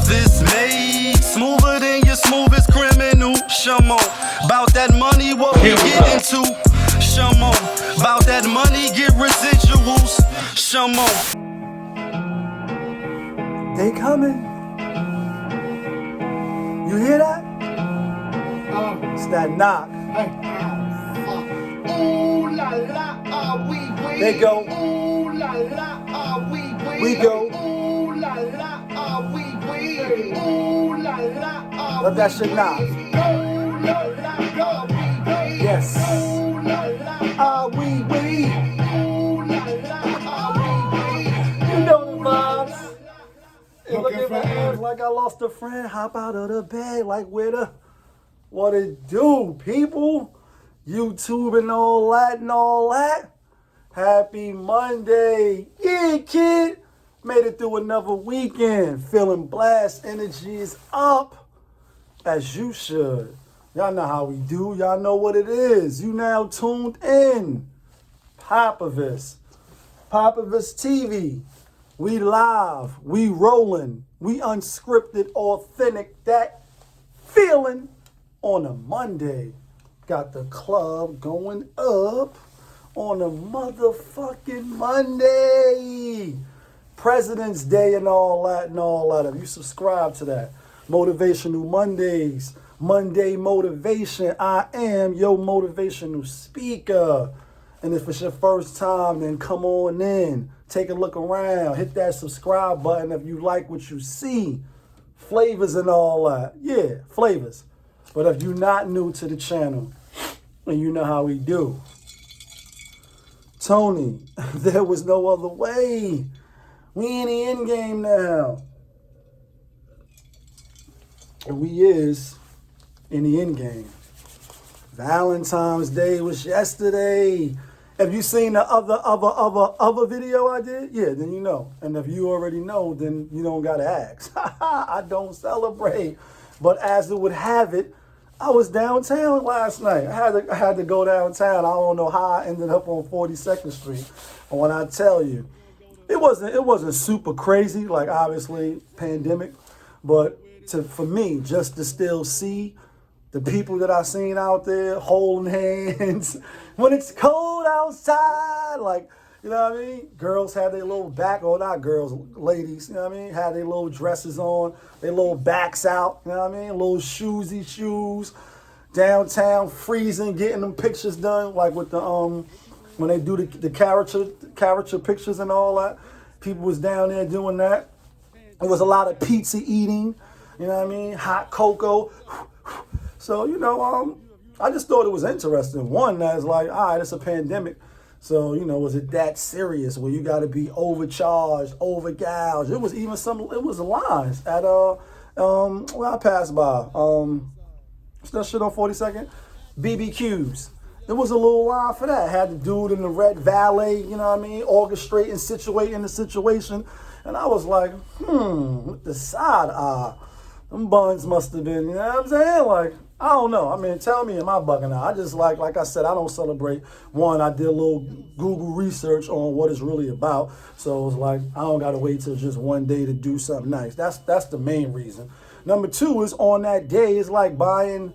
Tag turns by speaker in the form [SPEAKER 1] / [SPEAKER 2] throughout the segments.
[SPEAKER 1] this made smoother than your smoothest criminal. Shamo, about that money, what we get into. Shamo, about that money, get residuals. Shamo.
[SPEAKER 2] They coming. You hear that? It's that knock.
[SPEAKER 3] Ooh la la, we.
[SPEAKER 2] They go.
[SPEAKER 3] Ooh la la, we.
[SPEAKER 2] We go.
[SPEAKER 3] Ooh la la, we. Ooh la la,
[SPEAKER 2] Let that shit knock.
[SPEAKER 3] Ooh la la, we.
[SPEAKER 2] Yes.
[SPEAKER 3] Ooh la la,
[SPEAKER 2] We.
[SPEAKER 3] ooh la la, we.
[SPEAKER 2] You know the vibes. And look at my hands like I lost a friend. Hop out of the bed like with a. What it do, people? YouTube and all that. Happy Monday. Yeah, kid. Made it through another weekend. Feeling blessed. Energy is up. As you should. Y'all know how we do. Y'all know what it is. You now tuned in. Popovich TV. We live. We rolling. We unscripted, authentic. That feeling on a Monday. Got the club going up on a motherfucking Monday. President's Day and all that. If you subscribe to that. Motivational Mondays. Monday Motivation. I am your motivational speaker. And if it's your first time, then come on in. Take a look around. Hit that subscribe button if you like what you see. Flavors and all that. Yeah, flavors. But if you're not new to the channel, and you know how we do. Tony, there was no other way. We in the end game now. And we is in the end game. Valentine's Day was yesterday. Have you seen the other video I did? Yeah, then you know. And if you already know, then you don't gotta ask. I don't celebrate. But as it would have it, I was downtown last night. I had to go downtown. I don't know how I ended up on 42nd Street. And when I tell you, it wasn't super crazy, like obviously pandemic, but for me, just to still see the people that I seen out there holding hands when it's cold outside, like, you know what I mean? Girls had their little back, or not girls, ladies, you know what I mean? Had their little dresses on, their little backs out, you know what I mean? Little shoesy shoes, downtown freezing, getting them pictures done, like with the, when they do the character pictures and all that. People was down there doing that. There was a lot of pizza eating, you know what I mean? Hot cocoa. So, you know, I just thought it was interesting. One, that's like, all right, it's a pandemic. So, you know, was it that serious where you got to be overcharged, overgouged? It was even it was lines at, where I passed by. What's that shit on 42nd? BBQs. There was a little line for that. Had the dude in the red valet, you know what I mean, orchestrating, situating the situation. And I was like, with the side eye. Them buns must have been, you know what I'm saying? Like, I don't know. I mean, tell me, am I bugging out? I just like I said, I don't celebrate. One, I did a little Google research on what it's really about. So it's like, I don't got to wait till just one day to do something nice. That's the main reason. Number two is on that day, it's like buying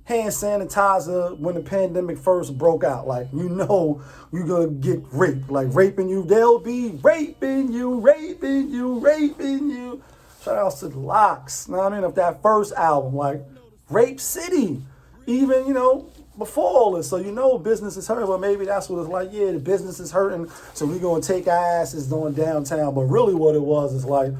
[SPEAKER 2] hand sanitizer when the pandemic first broke out. Like, you know, you're going to get raped. Like, raping you, they'll be raping you. Shout outs to the Locks. You know what I mean? Of that first album, like Rape City. Even, you know, before all this. So, you know, business is hurting. But maybe that's what it's like. Yeah, the business is hurting. So we're going to take our asses on downtown. But really what it was is like,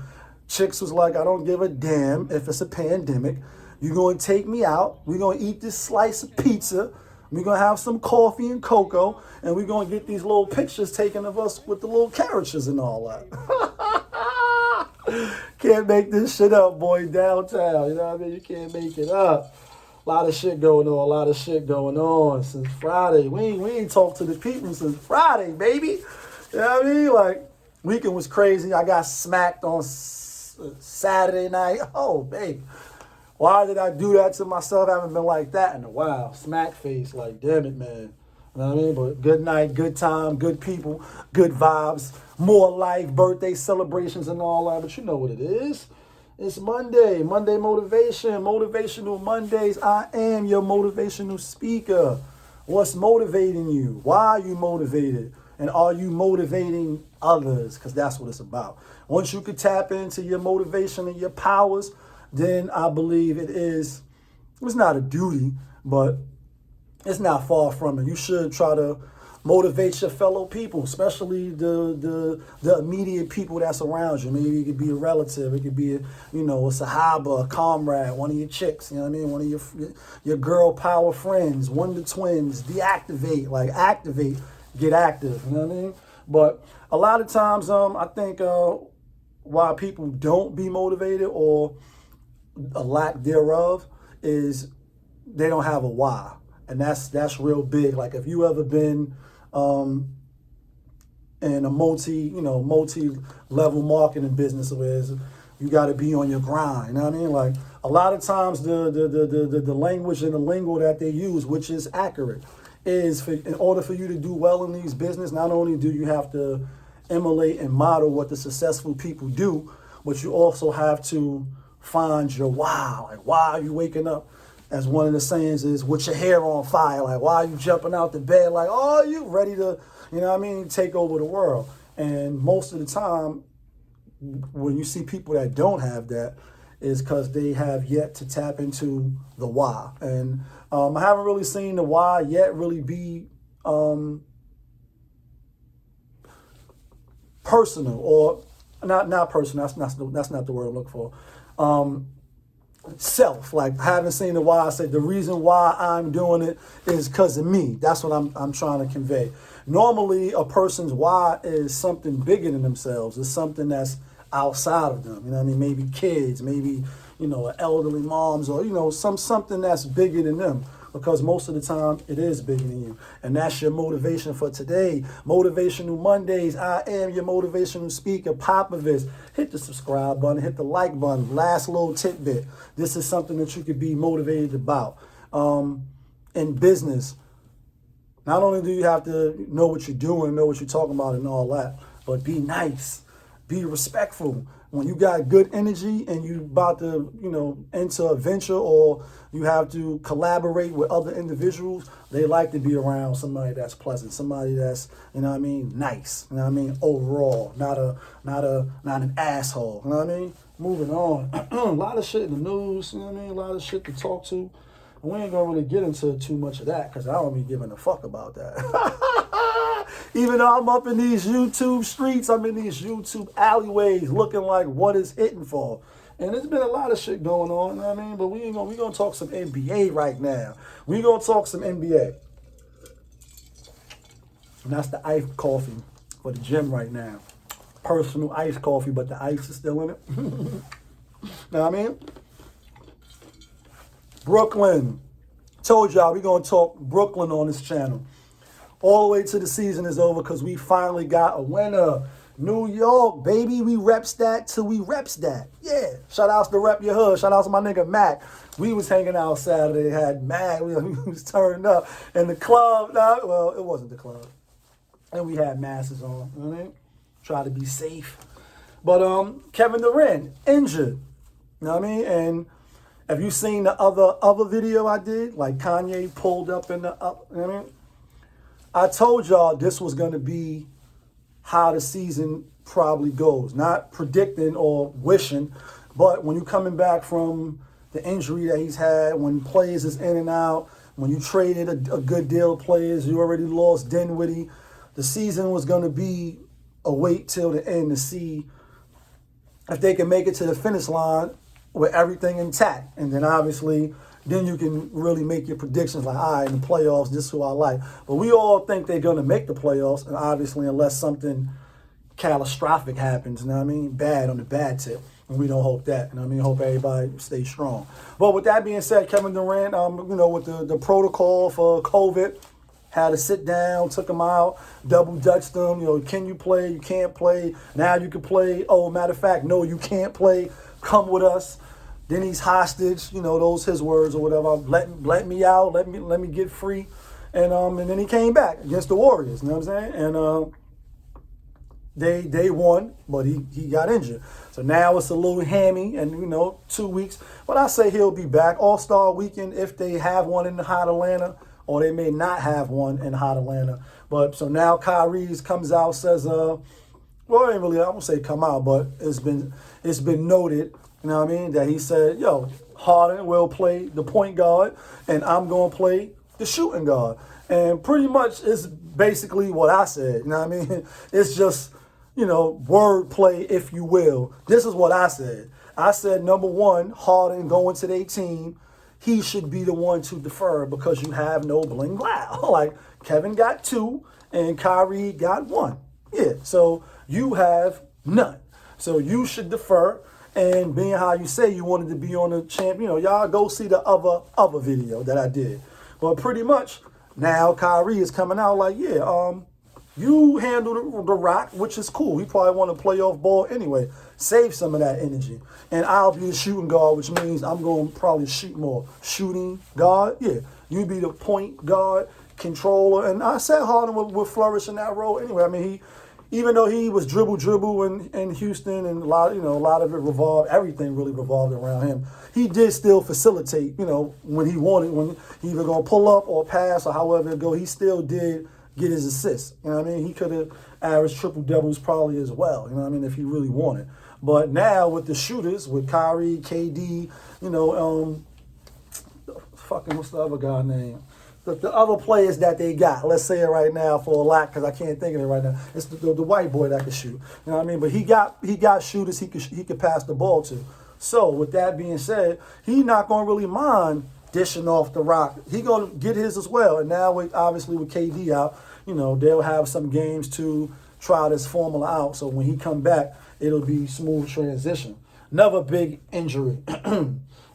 [SPEAKER 2] chicks was like, I don't give a damn if it's a pandemic. You're going to take me out. We're going to eat this slice of pizza. We're going to have some coffee and cocoa. And we're going to get these little pictures taken of us with the little characters and all that. Can't make this shit up, boy, downtown. You know what I mean? You can't make it up. A lot of shit going on since Friday. We ain't talked to the people since Friday, baby. You know what I mean? Like, weekend was crazy. I got smacked on Saturday night. Oh, baby. Why did I do that to myself? I haven't been like that in a while. Smack face, like, damn it, man. You know what I mean? But good night, good time, good people, good vibes, more life, birthday celebrations and all that. But you know what it is. It's Monday motivation, motivational Mondays. I am your motivational speaker. What's motivating you? Why are you motivated? And are you motivating others? Because that's what it's about. Once you can tap into your motivation and your powers, then I believe it's not a duty, but it's not far from it. You should try to motivate your fellow people, especially the immediate people that's around you. Maybe it could be a relative, it could be a sahaba, a comrade, one of your chicks, you know what I mean? One of your girl power friends, one of the twins. Deactivate, like activate, get active, you know what I mean? But a lot of times, I think why people don't be motivated or a lack thereof is they don't have a why. And that's real big. Like if you ever been in a multi-level marketing business where you got to be on your grind. You know what I mean? Like a lot of times the language and the lingo that they use, which is accurate, is in order for you to do well in these business, not only do you have to emulate and model what the successful people do, but you also have to find your why. Like, why are you waking up? As one of the sayings is, with your hair on fire. Like, why are you jumping out the bed? Like, oh, you ready to, take over the world. And most of the time, when you see people that don't have that, is because they have yet to tap into the why. And I haven't really seen the why yet really be personal, or not personal. That's not the word I'm looking for. Self, like I haven't seen the why. I said the reason why I'm doing it is because of me. That's what I'm trying to convey. Normally, a person's why is something bigger than themselves. It's something that's outside of them. You know what I mean? Maybe kids, maybe elderly moms, or something that's bigger than them. Because most of the time it is bigger than you. And that's your motivation for today. Motivational Mondays. I am your motivational speaker, Popovich. Hit the subscribe button, hit the like button. Last little tidbit. This is something that you could be motivated about. In business, not only do you have to know what you're doing, know what you're talking about and all that, but be nice, be respectful. When you got good energy and you about to, enter a venture, or you have to collaborate with other individuals, they like to be around somebody that's pleasant, somebody that's, nice, overall, not an asshole, you know what I mean? Moving on. A lot of shit in the news, a lot of shit to talk to. And we ain't gonna really get into too much of that because I don't be giving a fuck about that. Even though I'm up in these YouTube streets, I'm in these YouTube alleyways looking like what is hitting for. And there's been a lot of shit going on, you know what I mean? But we gonna talk some NBA right now. We gonna talk some NBA. And that's the iced coffee for the gym right now. Personal iced coffee, but the ice is still in it. Know what I mean? Brooklyn. Told y'all we gonna talk Brooklyn on this channel. All the way till the season is over because we finally got a winner. New York, baby. We reps that till we reps that. Yeah. Shout outs to Rep Your Hood. Shout outs to my nigga Mac. We was hanging out Saturday. Had Mac. We was turning up. And the club, well, it wasn't the club. And we had masses on. You know what I mean? Try to be safe. But Kevin Durant, injured. You know what I mean? And have you seen the other video I did? Like Kanye pulled up in the up. You know what I mean? I told y'all this was going to be how the season probably goes. Not predicting or wishing, but when you're coming back from the injury that he's had, when players is in and out, when you traded a good deal of players, you already lost Dinwiddie, the season was going to be a wait till the end to see if they can make it to the finish line with everything intact. And then obviously, then you can really make your predictions like, all right, in the playoffs, this is who I like. But we all think they're going to make the playoffs, and obviously unless something catastrophic happens, you know what I mean? Bad on the bad tip. And we don't hope that. You know what I mean? Hope everybody stays strong. But with that being said, Kevin Durant, with the protocol for COVID, had to sit down, took him out, double dutched him. Can you play? You can't play. Now you can play. Oh, matter of fact, no, you can't play. Come with us. Then he's hostage. Those his words or whatever. Let me out. Let me get free. And then he came back against the Warriors. You know what I'm saying? And they won, but he got injured. So now it's a little hammy and, 2 weeks. But I say he'll be back. All-Star weekend, if they have one in hot Atlanta, or they may not have one in hot Atlanta. But so now Kyrie comes out, says, well, I ain't really, I won't say come out, but it's been noted, that he said, yo, Harden will play the point guard and I'm going to play the shooting guard. And pretty much it's basically what I said, It's just, word play, if you will. This is what I said. I said, number one, Harden going to their team, he should be the one to defer because you have no bling blah. Like Kevin got 2 and Kyrie got 1. Yeah, so you have none. So you should defer. And being how you say you wanted to be on the champ, y'all go see the other video that I did. But pretty much now Kyrie is coming out like, yeah, you handle the rock, which is cool. He probably want to play off ball anyway. Save some of that energy. And I'll be the shooting guard, which means I'm going to probably shoot more. Shooting guard, yeah. You be the point guard, controller. And I said Harden would flourish in that role anyway. Even though he was dribble in Houston and a lot of it everything really revolved around him. He did still facilitate, when he wanted, when he either going to pull up or pass or however it go, he still did get his assists. He could have averaged triple doubles probably as well, if he really wanted. But now with the shooters, with Kyrie, KD, what's the other guy name? The other players that they got, let's say it right now for a lot, because I can't think of it right now. It's the white boy that can shoot. But he got shooters he could pass the ball to. So with that being said, he's not gonna really mind dishing off the rock. He gonna get his as well. And now obviously with KD out, they'll have some games to try this formula out. So when he come back, it'll be smooth transition. Another big injury.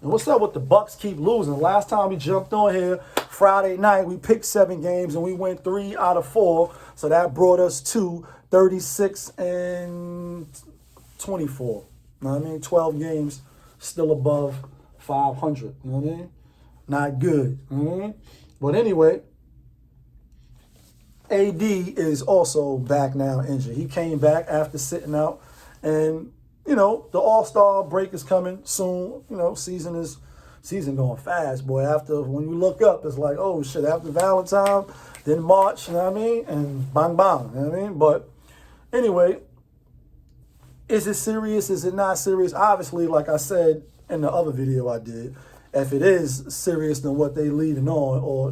[SPEAKER 2] And what's up with the Bucks keep losing? Last time we jumped on here, Friday night, we picked 7 games and we went 3 out of 4. So that brought us to 36 and 24. 12 games, still above 500. Not good. But anyway, AD is also back now injured. He came back after sitting out. And the All-Star break is coming soon. Season going fast, boy. After, when you look up, it's like, oh shit, after Valentine, then March, and bang, bang, But anyway, is it serious? Is it not serious? Obviously, like I said in the other video I did, if it is serious than what they leading on, or,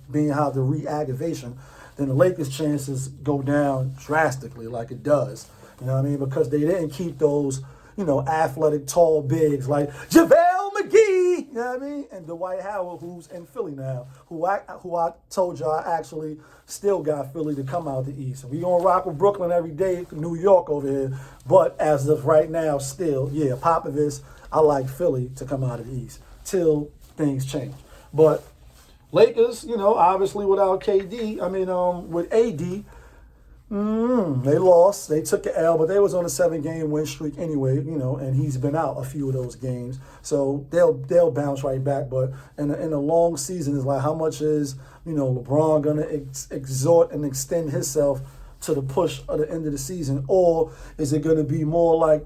[SPEAKER 2] being how the re-aggravation, then the Lakers' chances go down drastically like it does. Because they didn't keep those, athletic, tall bigs like JaVale McGee, and Dwight Howard, who's in Philly now, who I told you I actually still got Philly to come out the East. We gonna rock with Brooklyn every day, New York over here, but as of right now, still, yeah, Popovich, I like Philly to come out of the East till things change. But Lakers, obviously without KD, with AD. They lost. They took the L, but they was on a 7-game win streak anyway, and he's been out a few of those games. So they'll bounce right back. But in a long season, it's like how much is, LeBron going to exhort and extend himself to the push at the end of the season? Or is it going to be more like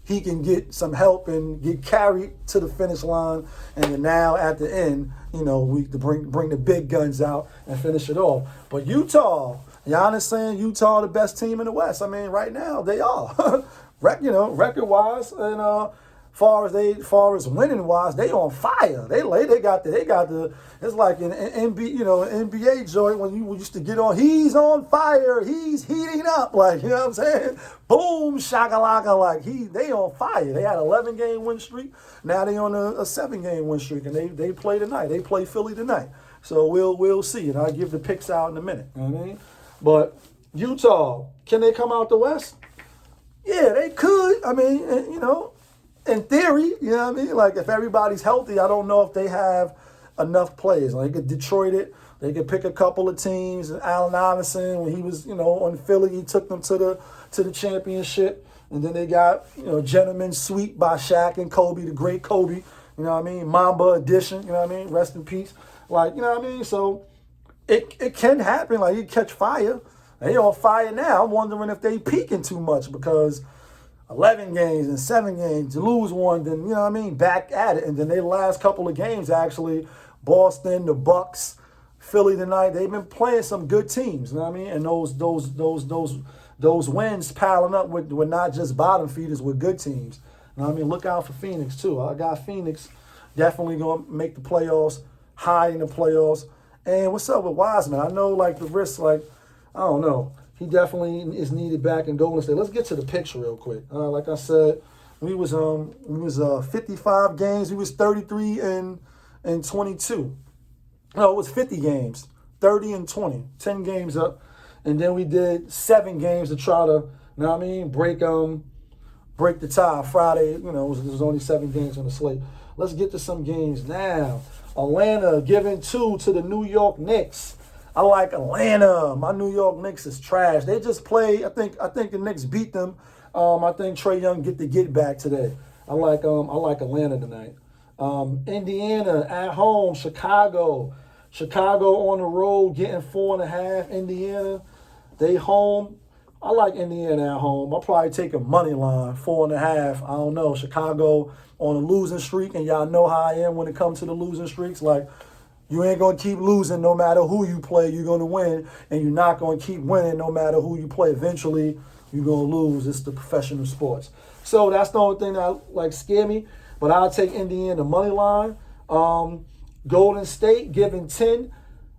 [SPEAKER 2] he can get some help and get carried to the finish line, and then now at the end, we bring the big guns out and finish it off. But Utah, Giannis saying Utah the best team in the West. Right now they are. Record-wise and far as winning wise, they on fire. They got the. It's like an NBA joint when you used to get on. He's on fire. He's heating up. Like, you know what I'm saying? Boom, shakalaka. Like they on fire. They had 11-game win streak. Now they on a 7-game win streak, and they play tonight. They play Philly tonight. So we'll see, and I'll give the picks out in a minute. You know what I mean? But Utah, can they come out the West? Yeah, they could. In theory, Like if everybody's healthy, I don't know if they have enough players. Like they could Detroit it. They could pick a couple of teams. And Allen Iverson, when he was, on Philly, he took them to the championship. And then they got, Gentleman's Suite by Shaq and Kobe, the great Kobe. Mamba edition. Rest in peace. Like, So it can happen. Like you catch fire. They on fire now. I'm wondering if they peaking too much because 11 games and 7 games, you lose one, then, you know what I mean, back at it. And then their last couple of games, actually, Boston, the Bucks, Philly tonight, they've been playing some good teams, you know what I mean? And those wins piling up with not just bottom feeders, with good teams. You know what I mean? Look out for Phoenix, too. I got Phoenix definitely going to make the playoffs, high in the playoffs. And what's up with Wiseman? I know, like, the risk, like, I don't know. He definitely is needed back in Golden State. Let's get to the picture real quick. Like I said, we was 55 games. We was 33 and 22. No, it was 50 games, 30 and 20, 10 games up. And then we did 7 games to try to, you know what I mean, break the tie. Friday, you know, it was only 7 games on the slate. Let's get to some games now. Atlanta giving 2 to the New York Knicks. I like Atlanta. My New York Knicks is trash. They just played. I think the Knicks beat them. I think Trae Young get back today. I like Atlanta tonight. Indiana at home. Chicago on the road getting 4.5. Indiana, they home. I like Indiana at home. I'll probably take a money line, 4.5. I don't know. Chicago on a losing streak, and y'all know how I am when it comes to the losing streaks. Like, you ain't going to keep losing no matter who you play. You're going to win, and you're not going to keep winning no matter who you play. Eventually, you're going to lose. It's the professional sports. So that's the only thing that scare me. But I'll take Indiana money line. Golden State giving 10.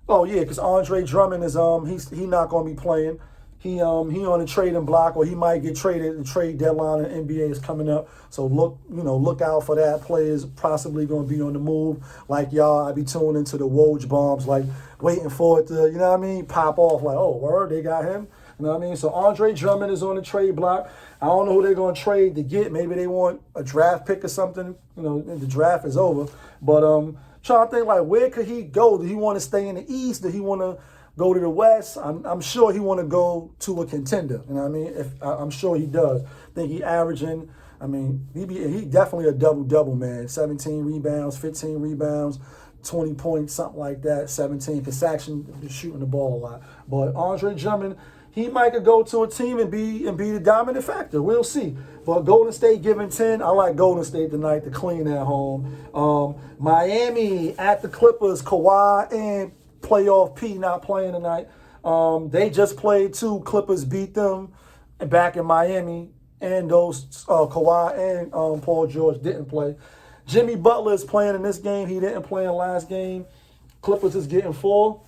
[SPEAKER 2] Oh, yeah, because Andre Drummond is he's not going to be playing. He on the trading block, or he might get traded. The trade deadline in the NBA is coming up, so look out for that. Players possibly going to be on the move. Like y'all, I be tuning into the Woj bombs, like waiting for it to, you know what I mean, pop off. Like, oh, word, they got him. You know what I mean? So Andre Drummond is on the trade block. I don't know who they're going to trade to get. Maybe they want a draft pick or something. You know, the draft is over. But trying to think, like, where could he go? Do he want to stay in the East? Do he want to go to the West? I'm sure he want to go to a contender. You know what I mean? I'm sure he does. I think he averaging, I mean, he definitely a double-double, man. 17 rebounds, 15 rebounds, 20 points, something like that, 17. Because Saxon is shooting the ball a lot. But Andre Drummond, he might could go to a team and be the dominant factor. We'll see. But Golden State giving 10. I like Golden State tonight to clean at home. Miami at the Clippers. Kawhi and playoff P not playing tonight. They just played too. Clippers beat them back in Miami. And those Kawhi and Paul George didn't play. Jimmy Butler is playing in this game. He didn't play in last game. Clippers is getting 4.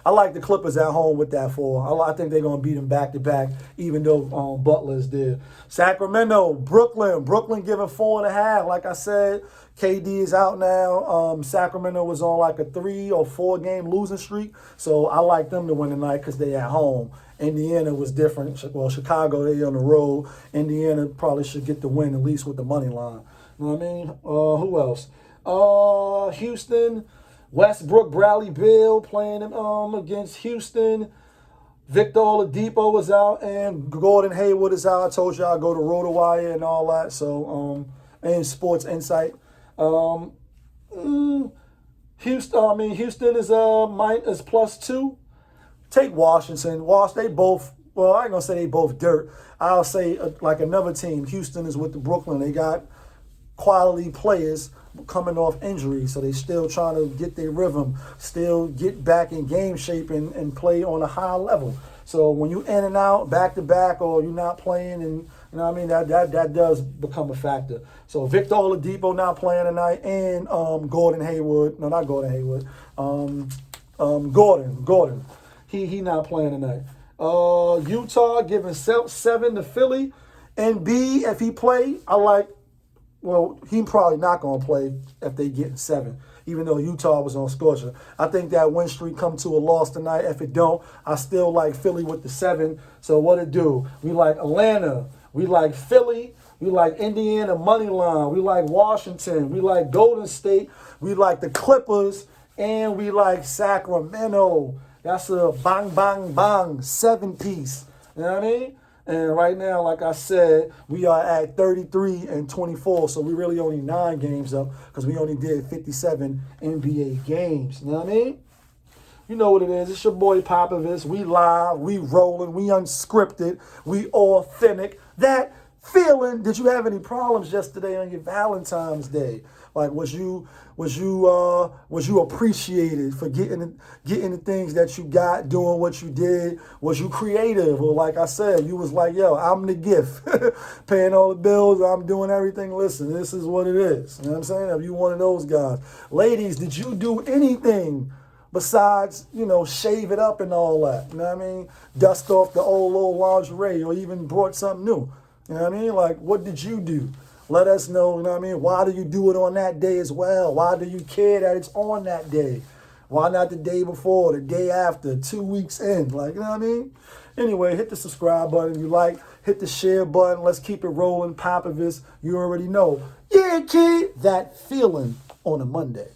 [SPEAKER 2] I like the Clippers at home with that 4. I think they're going to beat them back-to-back, even though Butler is there. Sacramento, Brooklyn giving 4.5. Like I said, KD is out now. Sacramento was on like a 3 or 4 game losing streak. So I like them to win tonight because they at home. Indiana was different. Well, Chicago, they on the road. Indiana probably should get the win, at least with the money line. You know what I mean? Who else? Houston. Westbrook, Bradley Beal playing against Houston. Victor Oladipo was out, and Gordon Hayward is out. I told you I go to RotoWire and all that. So, and Sports Insight. Houston is minus +2. Take Washington. They both. Well, I ain't gonna say they both dirt. I'll say like another team. Houston is with the Brooklyn. They got quality players coming off injury, so they still trying to get their rhythm, still get back in game shape and play on a high level. So when you in and out, back to back, or you're not playing, and you know what I mean, that does become a factor. So Victor Oladipo not playing tonight, and Gordon Hayward, no, not Gordon Hayward, Gordon, he not playing tonight. Utah giving 7 to Philly. And B, if he play, I like. Well, he probably not going to play if they get 7, even though Utah was on scorcher. I think that win streak come to a loss tonight. If it don't, I still like Philly with the 7. So what it do? We like Atlanta. We like Philly. We like Indiana money line. We like Washington. We like Golden State. We like the Clippers. And we like Sacramento. That's a bang, bang, bang 7-piece. You know what I mean? And right now, like I said, we are at 33 and 24. So we really only 9 games up because we only did 57 NBA games. You know what I mean? You know what it is. It's your boy Popovich. We live, we rolling, we unscripted, we authentic. That feeling, did you have any problems yesterday on your Valentine's Day? Like, was you appreciated for getting the things that you got, doing what you did? Was you creative? Or like I said, you was like, yo, I'm the gift, paying all the bills, I'm doing everything. Listen, this is what it is. You know what I'm saying? If you one of those guys. Ladies, did you do anything besides, shave it up and all that? You know what I mean? Dust off the old little lingerie, or even brought something new. You know what I mean? Like, what did you do? Let us know, you know what I mean? Why do you do it on that day as well? Why do you care that it's on that day? Why not the day before, the day after, 2 weeks in? Like, you know what I mean? Anyway, hit the subscribe button if you like. Hit the share button. Let's keep it rolling. Popovich, you already know. Yeah, kid, that feeling on a Monday.